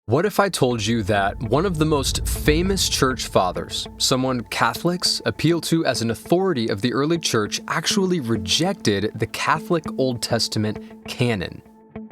What if I told you that one of the most famous church fathers, someone Catholics appeal to as an authority of the early church, actually rejected the Catholic Old Testament canon?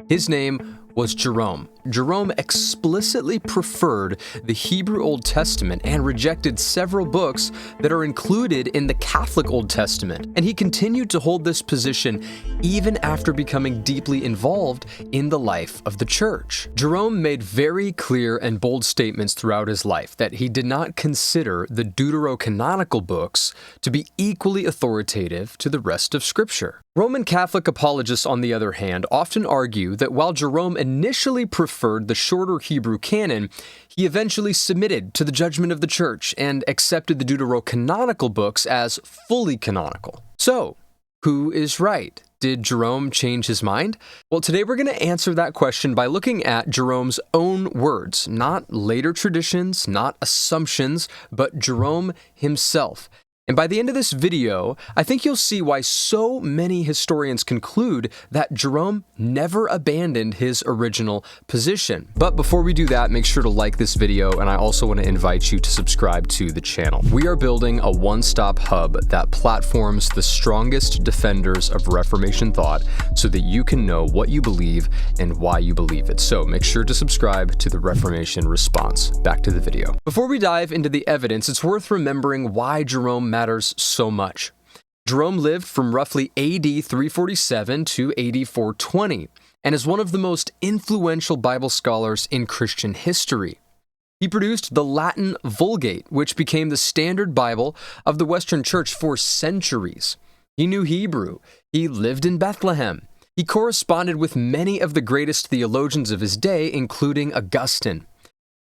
His name was Jerome. Jerome explicitly preferred the Hebrew Old Testament and rejected several books that are included in the Catholic Old Testament. And he continued to hold this position even after becoming deeply involved in the life of the church. Jerome made very clear and bold statements throughout his life that he did not consider the Deuterocanonical books to be equally authoritative to the rest of Scripture. Roman Catholic apologists, on the other hand, often argue that while Jerome initially preferred the shorter Hebrew canon, he eventually submitted to the judgment of the church and accepted the Deuterocanonical books as fully canonical. So, who is right? Did Jerome change his mind? Well, today we're going to answer that question by looking at Jerome's own words, not later traditions, not assumptions, but Jerome himself. And by the end of this video, I think you'll see why so many historians conclude that Jerome never abandoned his original position. But before we do that, make sure to like this video, and I also want to invite you to subscribe to the channel. We are building a one-stop hub that platforms the strongest defenders of Reformation thought so that you can know what you believe and why you believe it. So make sure to subscribe to the Reformation Response. Back to the video. Before we dive into the evidence, it's worth remembering why Jerome matters so much. Jerome lived from roughly AD 347 to AD 420 and is one of the most influential Bible scholars in Christian history. He produced the Latin Vulgate, which became the standard Bible of the Western Church for centuries. He knew Hebrew. He lived in Bethlehem. He corresponded with many of the greatest theologians of his day, including Augustine.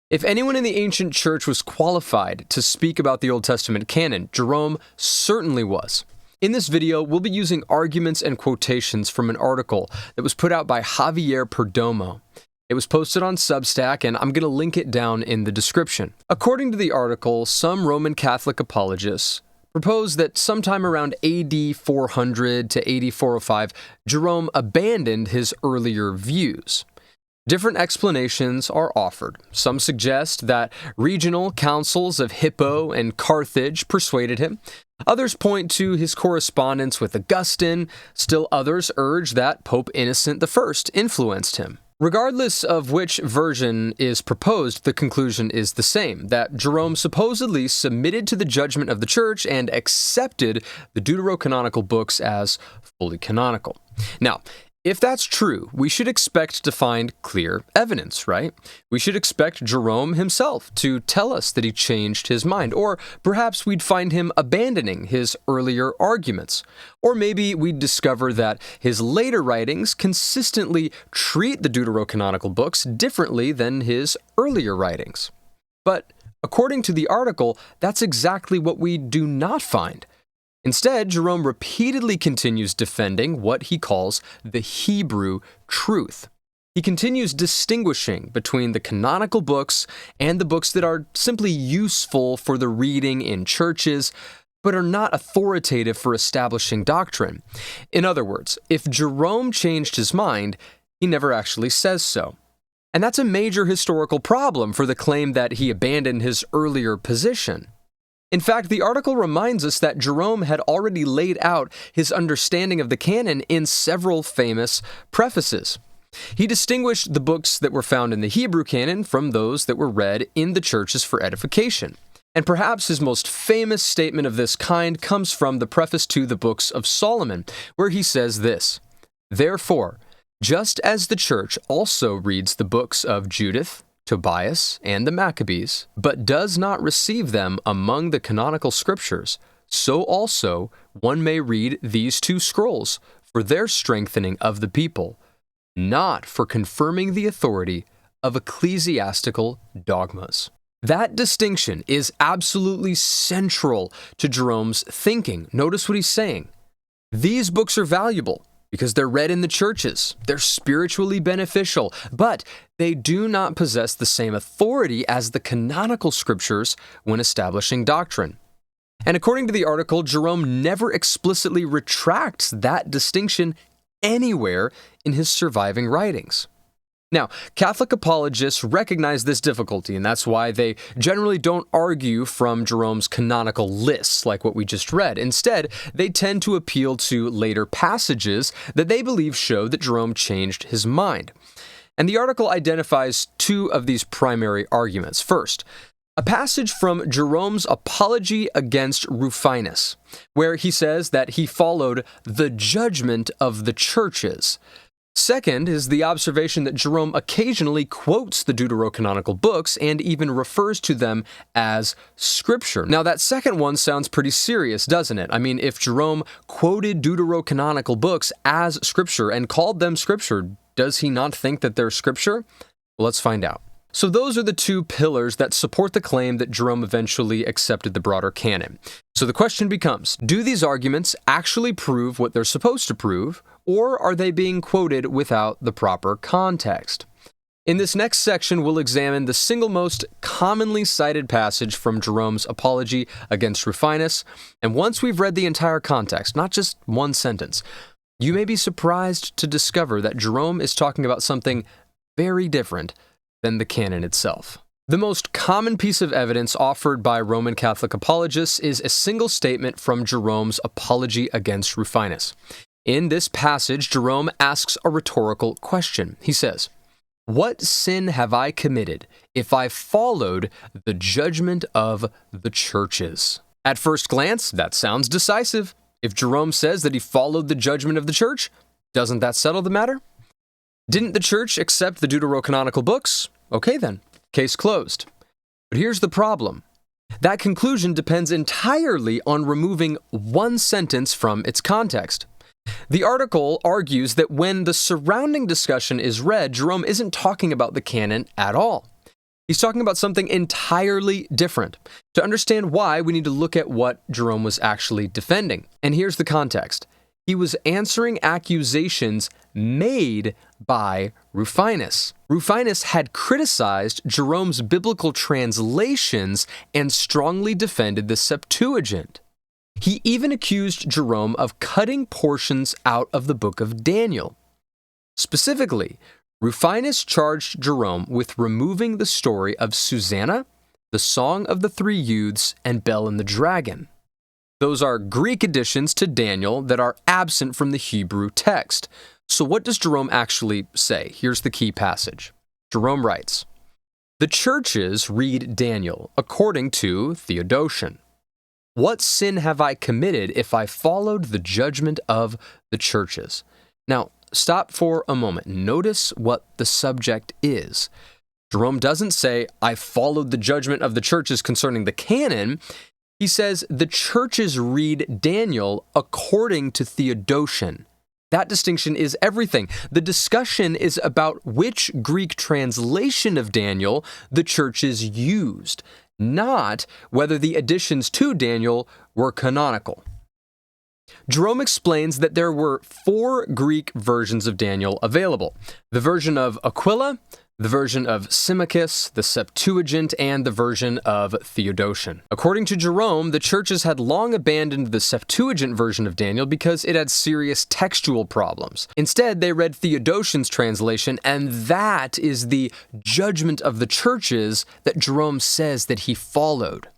If anyone in the ancient church was qualified to speak about the Old Testament canon, Jerome certainly was. In this video, we'll be using arguments and quotations from an article that was put out by Javier Perdomo. It was posted on Substack, and I'm going to link it down in the description. According to the article, some Roman Catholic apologists propose that sometime around AD 400 to AD 405, Jerome abandoned his earlier views. Different explanations are offered. Some suggest that regional councils of Hippo and Carthage persuaded him. Others point to his correspondence with Augustine. Still others urge that Pope Innocent I influenced him. Regardless of which version is proposed, the conclusion is the same, that Jerome supposedly submitted to the judgment of the church and accepted the Deuterocanonical books as fully canonical. Now, if that's true, we should expect to find clear evidence, right? We should expect Jerome himself to tell us that he changed his mind, or perhaps we'd find him abandoning his earlier arguments. Or maybe we'd discover that his later writings consistently treat the Deuterocanonical books differently than his earlier writings. But according to the article, that's exactly what we do not find. Instead, Jerome repeatedly continues defending what he calls the Hebrew truth. He continues distinguishing between the canonical books and the books that are simply useful for the reading in churches, but are not authoritative for establishing doctrine. In other words, if Jerome changed his mind, he never actually says so. And that's a major historical problem for the claim that he abandoned his earlier position. In fact, the article reminds us that Jerome had already laid out his understanding of the canon in several famous prefaces. He distinguished the books that were found in the Hebrew canon from those that were read in the churches for edification. And perhaps his most famous statement of this kind comes from the preface to the books of Solomon, where he says this: "Therefore, just as the church also reads the books of Judith, Tobias, and the Maccabees, but does not receive them among the canonical scriptures, so also one may read these two scrolls for their strengthening of the people, not for confirming the authority of ecclesiastical dogmas." That distinction is absolutely central to Jerome's thinking. Notice what he's saying. These books are valuable because they're read in the churches. They're spiritually beneficial, but they do not possess the same authority as the canonical scriptures when establishing doctrine. And according to the article, Jerome never explicitly retracts that distinction anywhere in his surviving writings. Now, Catholic apologists recognize this difficulty, and that's why they generally don't argue from Jerome's canonical lists like what we just read. Instead, they tend to appeal to later passages that they believe show that Jerome changed his mind. And the article identifies two of these primary arguments. First, a passage from Jerome's Apology against Rufinus, where he says that he followed the judgment of the churches. Second is the observation that Jerome occasionally quotes the Deuterocanonical books and even refers to them as Scripture. Now, that second one sounds pretty serious, doesn't it? I mean, if Jerome quoted Deuterocanonical books as Scripture and called them Scripture, does he not think that they're Scripture? Well, let's find out. So those are the two pillars that support the claim that Jerome eventually accepted the broader canon. So the question becomes, do these arguments actually prove what they're supposed to prove, or are they being quoted without the proper context? In this next section, we'll examine the single most commonly cited passage from Jerome's Apology against Rufinus, and once we've read the entire context, not just one sentence, you may be surprised to discover that Jerome is talking about something very different than the canon itself. The most common piece of evidence offered by Roman Catholic apologists is a single statement from Jerome's Apology against Rufinus. In this passage, Jerome asks a rhetorical question. He says, "What sin have I committed if I followed the judgment of the churches?" At first glance, that sounds decisive. If Jerome says that he followed the judgment of the church, doesn't that settle the matter? Didn't the church accept the Deuterocanonical books? Okay then, case closed. But here's the problem. That conclusion depends entirely on removing one sentence from its context. The article argues that when the surrounding discussion is read, Jerome isn't talking about the canon at all. He's talking about something entirely different. To understand why, we need to look at what Jerome was actually defending. And here's the context. He was answering accusations made by Rufinus. Rufinus had criticized Jerome's biblical translations and strongly defended the Septuagint. He even accused Jerome of cutting portions out of the book of Daniel. Specifically, Rufinus charged Jerome with removing the story of Susanna, the Song of the Three Youths, and Bel and the Dragon. Those are Greek additions to Daniel that are absent from the Hebrew text. So what does Jerome actually say? Here's the key passage. Jerome writes, "The churches read Daniel according to Theodotion. What sin have I committed if I followed the judgment of the churches?" Now, stop for a moment. Notice what the subject is. Jerome doesn't say, "I followed the judgment of the churches concerning the canon." He says, the churches read Daniel according to Theodotion. That distinction is everything. The discussion is about which Greek translation of Daniel the churches used, not whether the additions to Daniel were canonical. Jerome explains that there were 4 Greek versions of Daniel available: the version of Aquila, the version of Symmachus, the Septuagint, and the version of Theodotion. According to Jerome, the churches had long abandoned the Septuagint version of Daniel because it had serious textual problems. Instead, they read Theodotion's translation, and that is the judgment of the churches that Jerome says that he followed.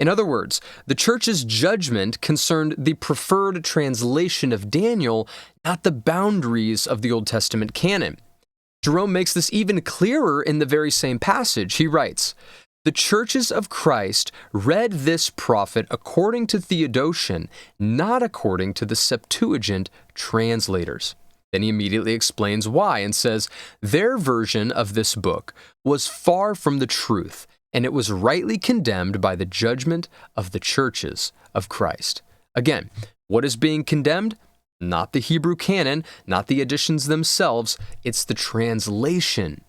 In other words, the church's judgment concerned the preferred translation of Daniel, not the boundaries of the Old Testament canon. Jerome makes this even clearer in the very same passage. He writes, "The churches of Christ read this prophet according to Theodotion, not according to the Septuagint translators." Then he immediately explains why and says, "Their version of this book was far from the truth, and it was rightly condemned by the judgment of the churches of Christ." Again, what is being condemned? Not the Hebrew canon, not the additions themselves, it's the translation.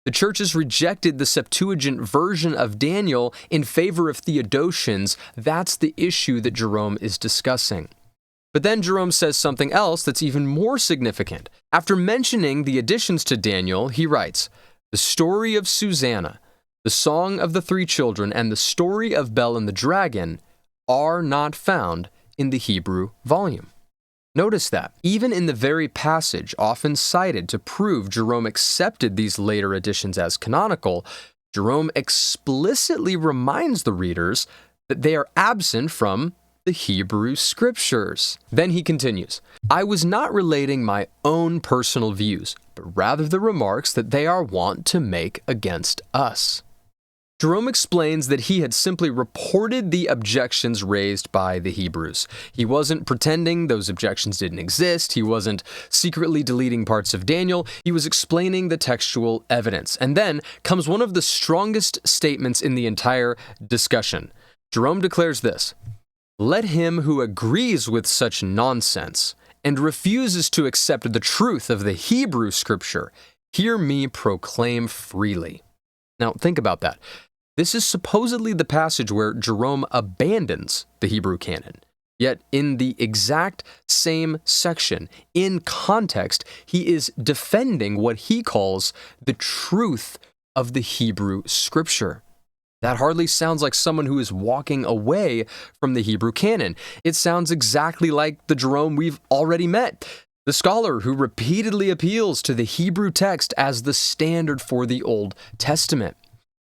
The churches rejected the Septuagint version of Daniel in favor of Theodotion's. That's the issue that Jerome is discussing. But then Jerome says something else that's even more significant. After mentioning the additions to Daniel, he writes, "The story of Susanna, the Song of the Three Children, and the story of Bel and the Dragon are not found in the Hebrew volume." Notice that, even in the very passage often cited to prove Jerome accepted these later additions as canonical, Jerome explicitly reminds the readers that they are absent from the Hebrew Scriptures. Then he continues, "I was not relating my own personal views, but rather the remarks that they are wont to make against us." Jerome explains that he had simply reported the objections raised by the Hebrews. He wasn't pretending those objections didn't exist. He wasn't secretly deleting parts of Daniel. He was explaining the textual evidence. And then comes one of the strongest statements in the entire discussion. Jerome declares this, "Let him who agrees with such nonsense and refuses to accept the truth of the Hebrew Scripture hear me proclaim freely." Now, think about that. This is supposedly the passage where Jerome abandons the Hebrew canon. Yet in the exact same section, in context, he is defending what he calls the truth of the Hebrew Scripture. That hardly sounds like someone who is walking away from the Hebrew canon. It sounds exactly like the Jerome we've already met, the scholar who repeatedly appeals to the Hebrew text as the standard for the Old Testament.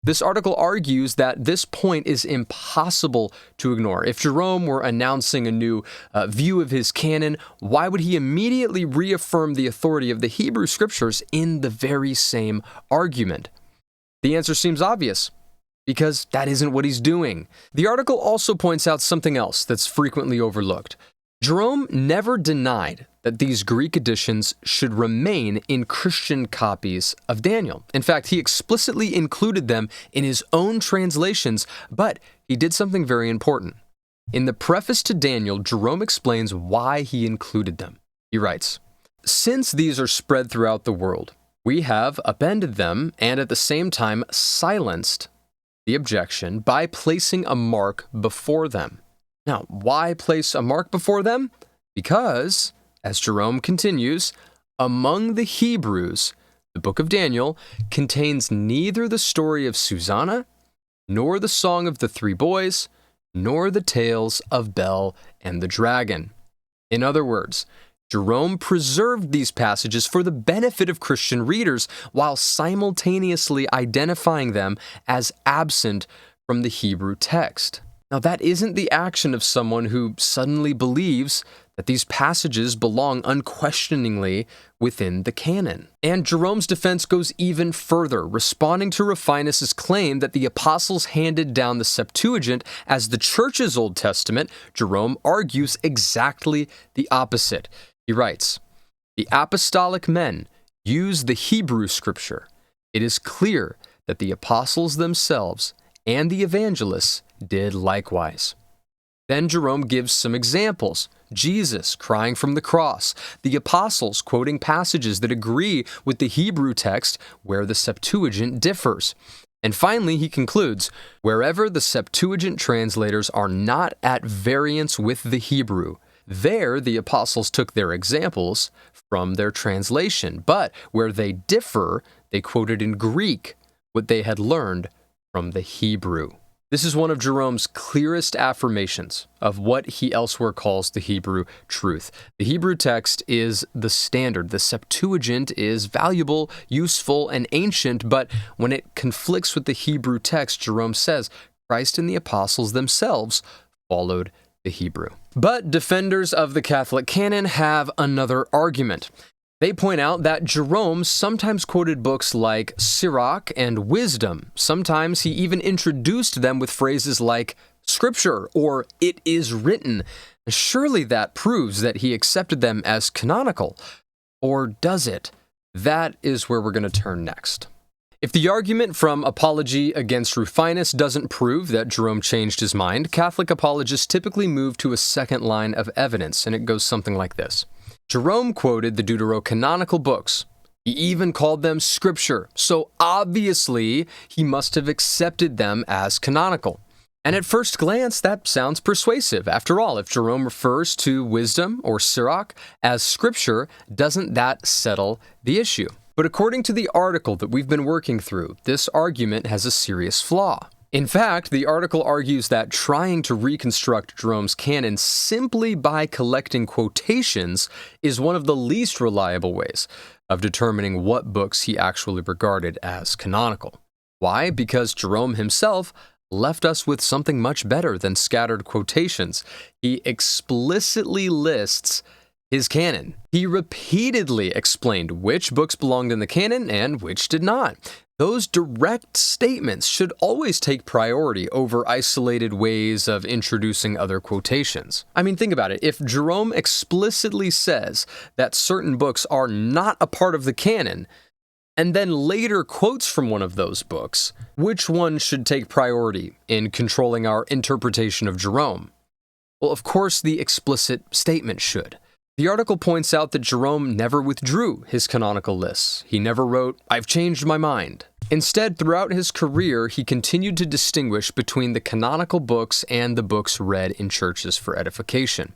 This article argues that this point is impossible to ignore. If Jerome were announcing a new view of his canon, why would he immediately reaffirm the authority of the Hebrew Scriptures in the very same argument? The answer seems obvious, because that isn't what he's doing. The article also points out something else that's frequently overlooked. Jerome never denied that these Greek editions should remain in Christian copies of Daniel. In fact, he explicitly included them in his own translations, but he did something very important. In the preface to Daniel, Jerome explains why he included them. He writes, "Since these are spread throughout the world, we have appended them and at the same time silenced the objection by placing a mark before them." Now, why place a mark before them? Because, as Jerome continues, among the Hebrews, the book of Daniel contains neither the story of Susanna, nor the song of the three boys, nor the tales of Bel and the dragon. In other words, Jerome preserved these passages for the benefit of Christian readers while simultaneously identifying them as absent from the Hebrew text. Now, that isn't the action of someone who suddenly believes that these passages belong unquestioningly within the canon. And Jerome's defense goes even further, responding to Rufinus' claim that the apostles handed down the Septuagint as the church's Old Testament. Jerome argues exactly the opposite. He writes, "The apostolic men used the Hebrew Scripture. It is clear that the apostles themselves and the evangelists did likewise." Then Jerome gives some examples. Jesus crying from the cross, the apostles quoting passages that agree with the Hebrew text where the Septuagint differs. And finally, he concludes, wherever the Septuagint translators are not at variance with the Hebrew, there the apostles took their examples from their translation, but where they differ, they quoted in Greek what they had learned from the Hebrew. This is one of Jerome's clearest affirmations of what he elsewhere calls the Hebrew truth. The Hebrew text is the standard. The Septuagint is valuable, useful, and ancient, but when it conflicts with the Hebrew text, Jerome says, Christ and the apostles themselves followed the Hebrew. But defenders of the Catholic canon have another argument. They point out that Jerome sometimes quoted books like Sirach and Wisdom. Sometimes he even introduced them with phrases like Scripture or it is written. Surely that proves that he accepted them as canonical. Or does it? That is where we're going to turn next. If the argument from Apology against Rufinus doesn't prove that Jerome changed his mind, Catholic apologists typically move to a second line of evidence, and it goes something like this. Jerome quoted the Deuterocanonical books. He even called them Scripture, so obviously he must have accepted them as canonical. And at first glance, that sounds persuasive. After all, if Jerome refers to Wisdom or Sirach as Scripture, doesn't that settle the issue? But according to the article that we've been working through, this argument has a serious flaw. In fact, the article argues that trying to reconstruct Jerome's canon simply by collecting quotations is one of the least reliable ways of determining what books he actually regarded as canonical. Why? Because Jerome himself left us with something much better than scattered quotations. He explicitly lists his canon. He repeatedly explained which books belonged in the canon and which did not. Those direct statements should always take priority over isolated ways of introducing other quotations. I mean, think about it. If Jerome explicitly says that certain books are not a part of the canon, and then later quotes from one of those books, which one should take priority in controlling our interpretation of Jerome? Well, of course, the explicit statement should. The article points out that Jerome never withdrew his canonical lists. He never wrote, "I've changed my mind." Instead, throughout his career, he continued to distinguish between the canonical books and the books read in churches for edification.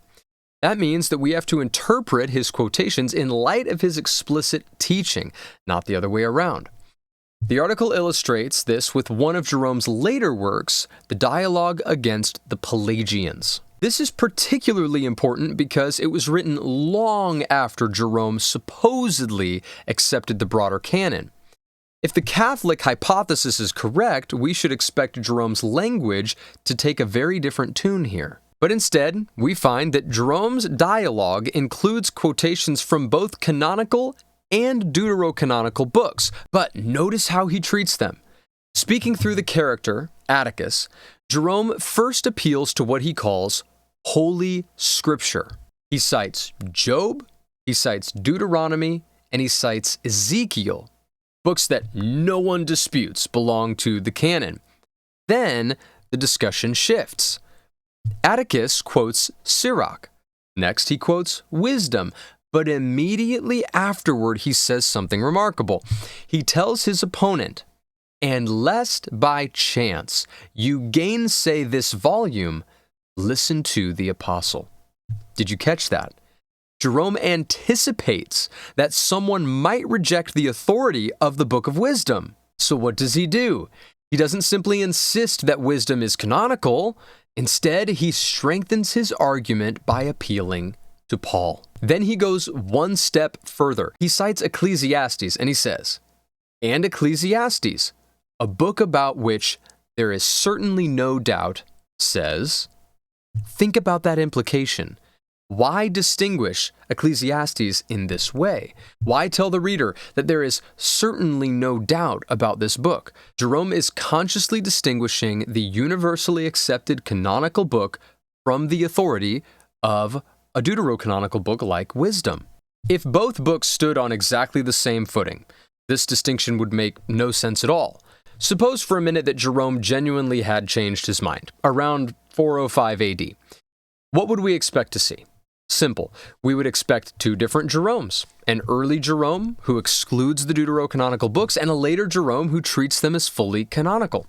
That means that we have to interpret his quotations in light of his explicit teaching, not the other way around. The article illustrates this with one of Jerome's later works, the Dialogue Against the Pelagians. This is particularly important because it was written long after Jerome supposedly accepted the broader canon. If the Catholic hypothesis is correct, we should expect Jerome's language to take a very different tune here. But instead, we find that Jerome's dialogue includes quotations from both canonical and deuterocanonical books. But notice how he treats them. Speaking through the character, Atticus, Jerome first appeals to what he calls Holy Scripture. He cites Job, he cites Deuteronomy, and he cites Ezekiel, books that no one disputes belong to the canon. Then the discussion shifts. Atticus quotes Sirach. Next he quotes Wisdom, but immediately afterward he says something remarkable. He tells his opponent, "And lest by chance you gainsay this volume, listen to the apostle." Did you catch that? Jerome anticipates that someone might reject the authority of the Book of Wisdom. So what does he do? He doesn't simply insist that wisdom is canonical. Instead, he strengthens his argument by appealing to Paul. Then he goes one step further. He cites Ecclesiastes and he says, "And Ecclesiastes, a book about which there is certainly no doubt, says." Think about that implication. Why distinguish Ecclesiastes in this way? Why tell the reader that there is certainly no doubt about this book? Jerome is consciously distinguishing the universally accepted canonical book from the authority of a deuterocanonical book like Wisdom. If both books stood on exactly the same footing, this distinction would make no sense at all. Suppose for a minute that Jerome genuinely had changed his mind, around 405 AD. What would we expect to see? Simple. We would expect two different Jeromes, an early Jerome who excludes the deuterocanonical books and a later Jerome who treats them as fully canonical.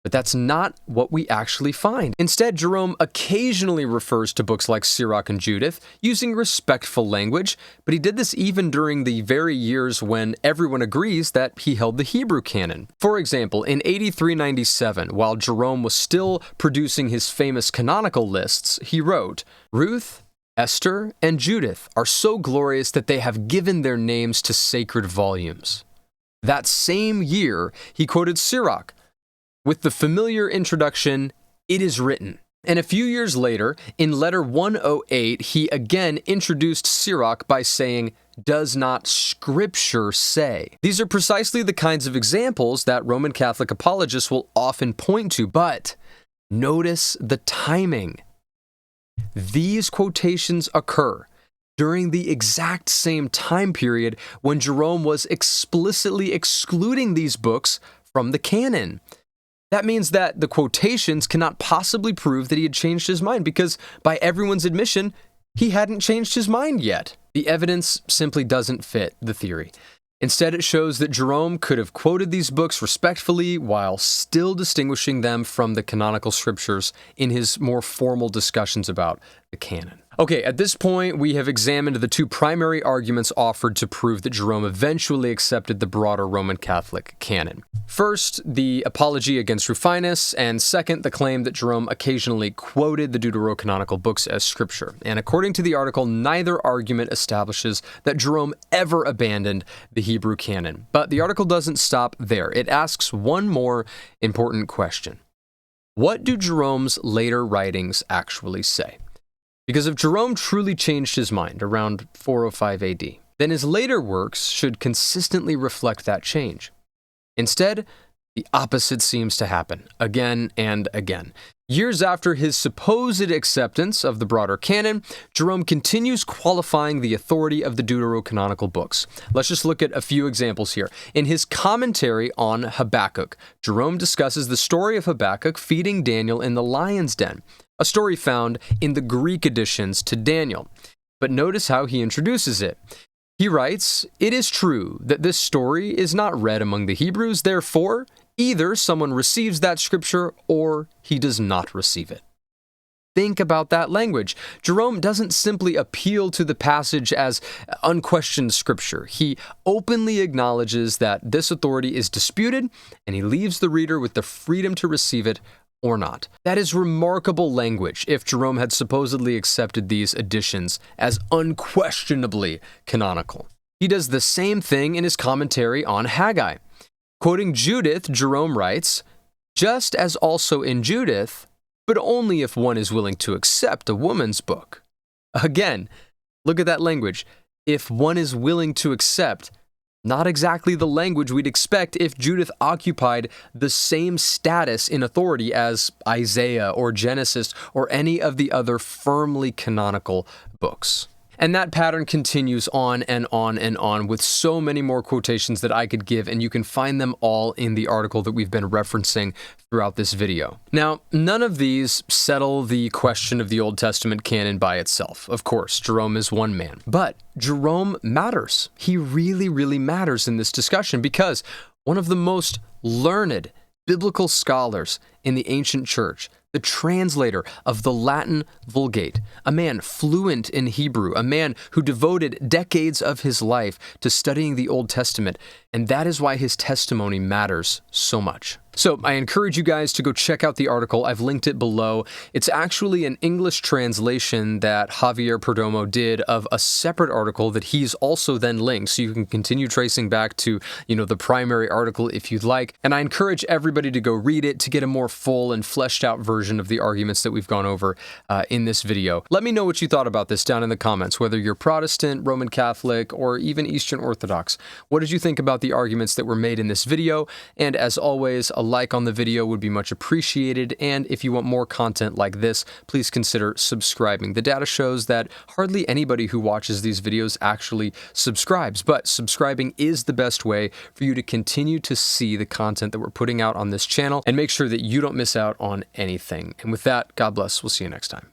But that's not what we actually find. Instead, Jerome occasionally refers to books like Sirach and Judith, using respectful language, but he did this even during the very years when everyone agrees that he held the Hebrew canon. For example, in AD 397, while Jerome was still producing his famous canonical lists, he wrote, "Ruth, Esther, and Judith are so glorious that they have given their names to sacred volumes." That same year, he quoted Sirach, with the familiar introduction, "It is written." And a few years later, in letter 108, he again introduced Sirach by saying, "Does not Scripture say?" These are precisely the kinds of examples that Roman Catholic apologists will often point to, but notice the timing. These quotations occur during the exact same time period when Jerome was explicitly excluding these books from the canon. That means that the quotations cannot possibly prove that he had changed his mind because, by everyone's admission, he hadn't changed his mind yet. The evidence simply doesn't fit the theory. Instead, it shows that Jerome could have quoted these books respectfully while still distinguishing them from the canonical scriptures in his more formal discussions about the canon. Okay, at this point, we have examined the two primary arguments offered to prove that Jerome eventually accepted the broader Roman Catholic canon. First, the apology against Rufinus, and second, the claim that Jerome occasionally quoted the Deuterocanonical books as scripture. And according to the article, neither argument establishes that Jerome ever abandoned the Hebrew canon. But the article doesn't stop there. It asks one more important question. What do Jerome's later writings actually say? Because if Jerome truly changed his mind around 405 AD, then his later works should consistently reflect that change. Instead, the opposite seems to happen again and again. Years after his supposed acceptance of the broader canon, Jerome continues qualifying the authority of the Deuterocanonical books. Let's just look at a few examples here. In his commentary on Habakkuk, Jerome discusses the story of Habakkuk feeding Daniel in the lion's den, a story found in the Greek additions to Daniel. But notice how he introduces it. He writes, "It is true that this story is not read among the Hebrews, therefore, either someone receives that scripture or he does not receive it." Think about that language. Jerome doesn't simply appeal to the passage as unquestioned scripture. He openly acknowledges that this authority is disputed, and he leaves the reader with the freedom to receive it or not. That is remarkable language if Jerome had supposedly accepted these additions as unquestionably canonical. He does the same thing in his commentary on Haggai. Quoting Judith, Jerome writes, "Just as also in Judith, but only if one is willing to accept a woman's book." Again, look at that language. If one is willing to accept, not exactly the language we'd expect if Judith occupied the same status in authority as Isaiah or Genesis or any of the other firmly canonical books. And that pattern continues on and on and on with so many more quotations that I could give, and you can find them all in the article that we've been referencing throughout this video. Now, none of these settle the question of the Old Testament canon by itself. Of course, Jerome is one man. But Jerome matters. He really, really matters in this discussion because one of the most learned biblical scholars in the ancient church, the translator of the Latin Vulgate, a man fluent in Hebrew, a man who devoted decades of his life to studying the Old Testament, and that is why his testimony matters so much. So I encourage you guys to go check out the article. I've linked it below. It's actually an English translation that Javier Perdomo did of a separate article that he's also then linked, so you can continue tracing back to, the primary article if you'd like. And I encourage everybody to go read it to get a more full and fleshed out version of the arguments that we've gone over in this video. Let me know what you thought about this down in the comments, whether you're Protestant, Roman Catholic, or even Eastern Orthodox. What did you think about the arguments that were made in this video? And as always, a like on the video would be much appreciated, and if you want more content like this, please consider subscribing. The data shows that hardly anybody who watches these videos actually subscribes, but subscribing is the best way for you to continue to see the content that we're putting out on this channel and make sure that you don't miss out on anything. And with that, God bless. We'll see you next time.